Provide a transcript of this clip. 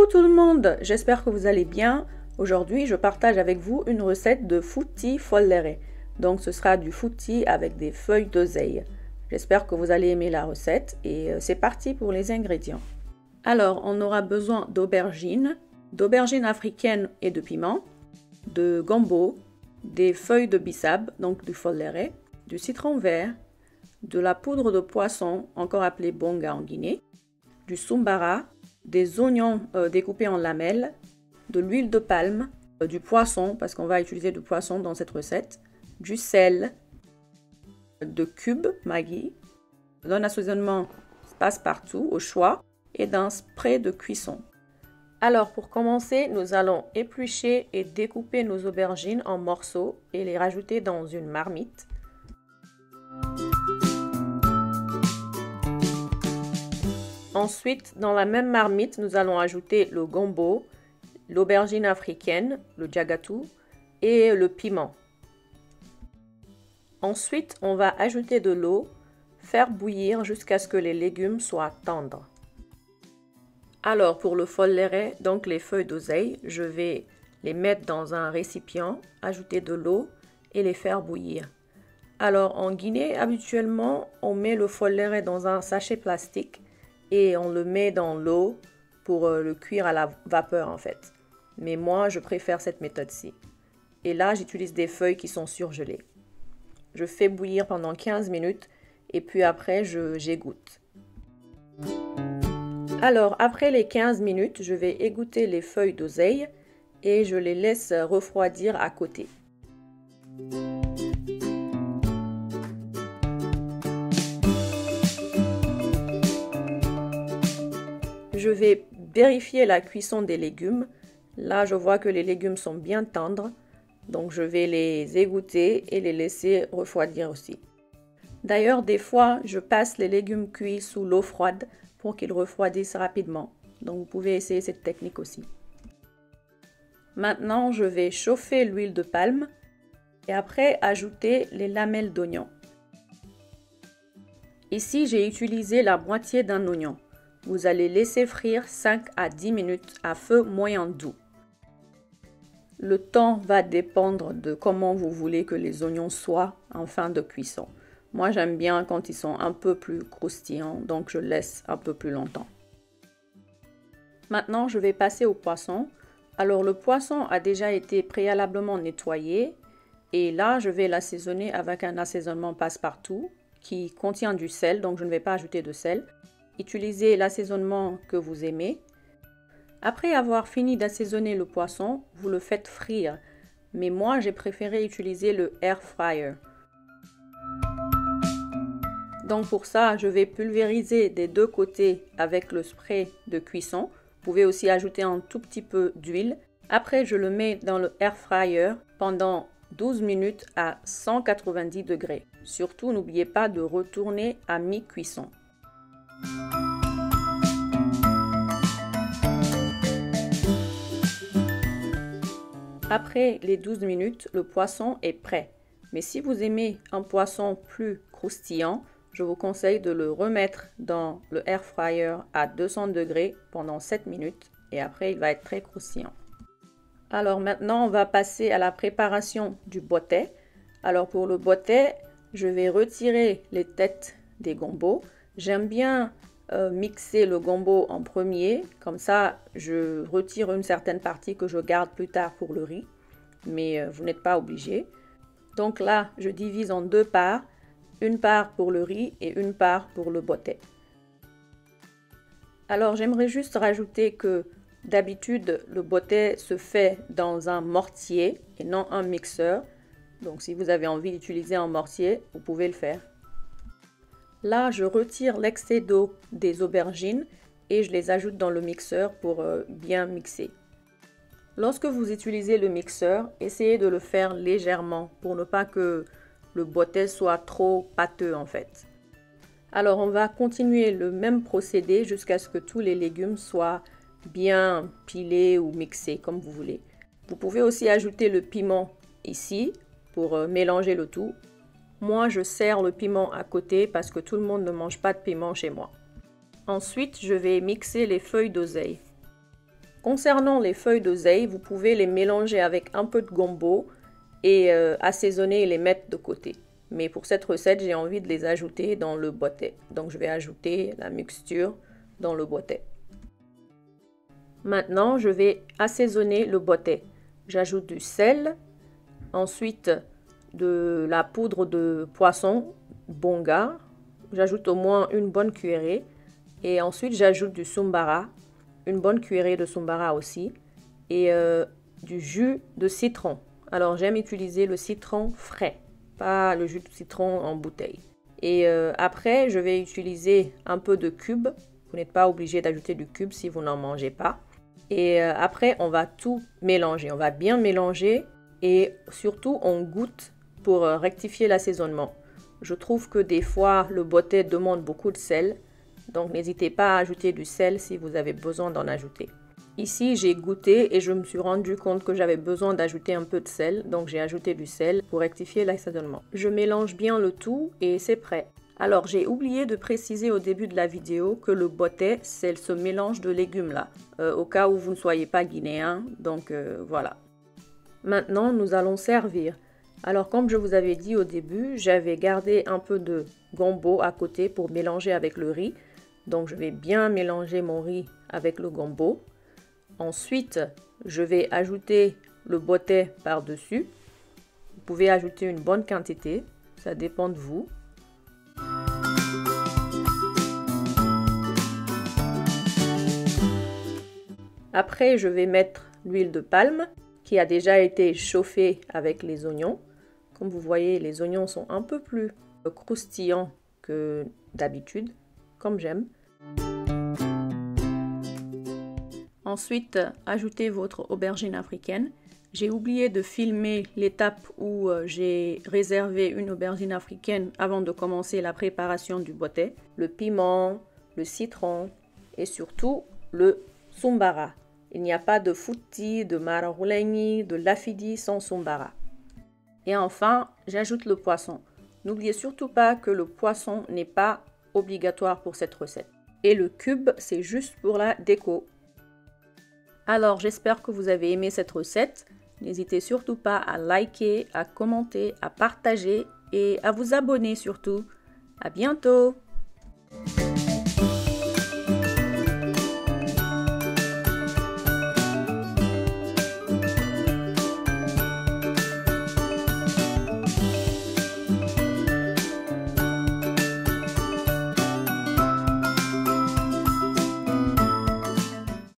Coucou tout le monde, j'espère que vous allez bien. Aujourd'hui, je partage avec vous une recette de frutti follere. Donc ce sera du frutti avec des feuilles d'oseille. J'espère que vous allez aimer la recette et c'est parti pour les ingrédients. Alors, on aura besoin d'aubergines africaines et de piment, de gombo, des feuilles de bissap, donc du follere, du citron vert, de la poudre de poisson, encore appelée bonga en Guinée, du sumbara, des oignons découpés en lamelles, de l'huile de palme, du poisson, parce qu'on va utiliser du poisson dans cette recette, du sel, de cubes Maggi, d'un assaisonnement passe-partout au choix et d'un spray de cuisson. Alors pour commencer, nous allons éplucher et découper nos aubergines en morceaux et les rajouter dans une marmite. Ensuite, dans la même marmite, nous allons ajouter le gombo, l'aubergine africaine, le jagatu et le piment. Ensuite, on va ajouter de l'eau, faire bouillir jusqu'à ce que les légumes soient tendres. Alors pour le follere, donc les feuilles d'oseille, je vais les mettre dans un récipient, ajouter de l'eau et les faire bouillir. Alors en Guinée, habituellement, on met le follere dans un sachet plastique et on le met dans l'eau pour le cuire à la vapeur en fait. Mais moi, je préfère cette méthode-ci. Et là, j'utilise des feuilles qui sont surgelées. Je fais bouillir pendant 15 minutes et puis après, j'égoutte. Alors, après les 15 minutes, je vais égoutter les feuilles d'oseille et je les laisse refroidir à côté. Je vais vérifier la cuisson des légumes. Là, je vois que les légumes sont bien tendres. Donc, je vais les égoutter et les laisser refroidir aussi. D'ailleurs, des fois, je passe les légumes cuits sous l'eau froide pour qu'ils refroidissent rapidement. Donc, vous pouvez essayer cette technique aussi. Maintenant, je vais chauffer l'huile de palme et après ajouter les lamelles d'oignon. Ici, j'ai utilisé la moitié d'un oignon. Vous allez laisser frire 5 à 10 minutes à feu moyen doux. Le temps va dépendre de comment vous voulez que les oignons soient en fin de cuisson. Moi, j'aime bien quand ils sont un peu plus croustillants, donc je laisse un peu plus longtemps. Maintenant, je vais passer au poisson. Alors, le poisson a déjà été préalablement nettoyé et là, je vais l'assaisonner avec un assaisonnement passe-partout qui contient du sel, donc je ne vais pas ajouter de sel. Utilisez l'assaisonnement que vous aimez. Après avoir fini d'assaisonner le poisson, vous le faites frire. Mais moi, j'ai préféré utiliser le air fryer. Donc pour ça, je vais pulvériser des deux côtés avec le spray de cuisson. Vous pouvez aussi ajouter un tout petit peu d'huile. Après, je le mets dans le air fryer pendant 12 minutes à 190 degrés. Surtout, n'oubliez pas de retourner à mi-cuisson. Après les 12 minutes, le poisson est prêt. Mais si vous aimez un poisson plus croustillant, je vous conseille de le remettre dans le air fryer à 200 degrés pendant 7 minutes et après il va être très croustillant. Alors maintenant, on va passer à la préparation du boté. Alors pour le boté, je vais retirer les têtes des gombos. J'aime bien mixer le gombo en premier, comme ça je retire une certaine partie que je garde plus tard pour le riz, mais vous n'êtes pas obligé. Donc là, je divise en deux parts, une part pour le riz et une part pour le boté. Alors j'aimerais juste rajouter que d'habitude le boté se fait dans un mortier et non un mixeur, donc si vous avez envie d'utiliser un mortier, vous pouvez le faire. Là, je retire l'excès d'eau des aubergines et je les ajoute dans le mixeur pour bien mixer. Lorsque vous utilisez le mixeur, essayez de le faire légèrement pour ne pas que le boté soit trop pâteux en fait. Alors, on va continuer le même procédé jusqu'à ce que tous les légumes soient bien pilés ou mixés comme vous voulez. Vous pouvez aussi ajouter le piment ici pour mélanger le tout. Moi, je sers le piment à côté parce que tout le monde ne mange pas de piment chez moi. Ensuite, je vais mixer les feuilles d'oseille. Concernant les feuilles d'oseille, vous pouvez les mélanger avec un peu de gombo et assaisonner et les mettre de côté. Mais pour cette recette, j'ai envie de les ajouter dans le boté. Donc je vais ajouter la mixture dans le boté. Maintenant, je vais assaisonner le boté. J'ajoute du sel, ensuite de la poudre de poisson bonga. J'ajoute au moins une bonne cuillerée. Et ensuite, j'ajoute du sombara, une bonne cuillerée de sombara aussi. Et du jus de citron. Alors, j'aime utiliser le citron frais, pas le jus de citron en bouteille. Et après, je vais utiliser un peu de cube. Vous n'êtes pas obligé d'ajouter du cube si vous n'en mangez pas. Et après, on va tout mélanger. On va bien mélanger et surtout, on goûte pour rectifier l'assaisonnement. Je trouve que des fois, le boté demande beaucoup de sel. Donc, n'hésitez pas à ajouter du sel si vous avez besoin d'en ajouter. Ici, j'ai goûté et je me suis rendu compte que j'avais besoin d'ajouter un peu de sel. Donc, j'ai ajouté du sel pour rectifier l'assaisonnement. Je mélange bien le tout et c'est prêt. Alors, j'ai oublié de préciser au début de la vidéo que le boté, c'est ce mélange de légumes là, au cas où vous ne soyez pas guinéen. Donc, voilà. Maintenant, nous allons servir. Alors, comme je vous avais dit au début, j'avais gardé un peu de gombo à côté pour mélanger avec le riz. Donc, je vais bien mélanger mon riz avec le gombo. Ensuite, je vais ajouter le boté par-dessus. Vous pouvez ajouter une bonne quantité, ça dépend de vous. Après, je vais mettre l'huile de palme qui a déjà été chauffée avec les oignons. Comme vous voyez, les oignons sont un peu plus croustillants que d'habitude, comme j'aime. Ensuite, ajoutez votre aubergine africaine. J'ai oublié de filmer l'étape où j'ai réservé une aubergine africaine avant de commencer la préparation du boté. Le piment, le citron et surtout le sombara. Il n'y a pas de fouti, de mararoulegni, de lafidi sans sombara. Et enfin, j'ajoute le poisson. N'oubliez surtout pas que le poisson n'est pas obligatoire pour cette recette. Et le cube, c'est juste pour la déco. Alors, j'espère que vous avez aimé cette recette. N'hésitez surtout pas à liker, à commenter, à partager et à vous abonner surtout. À bientôt!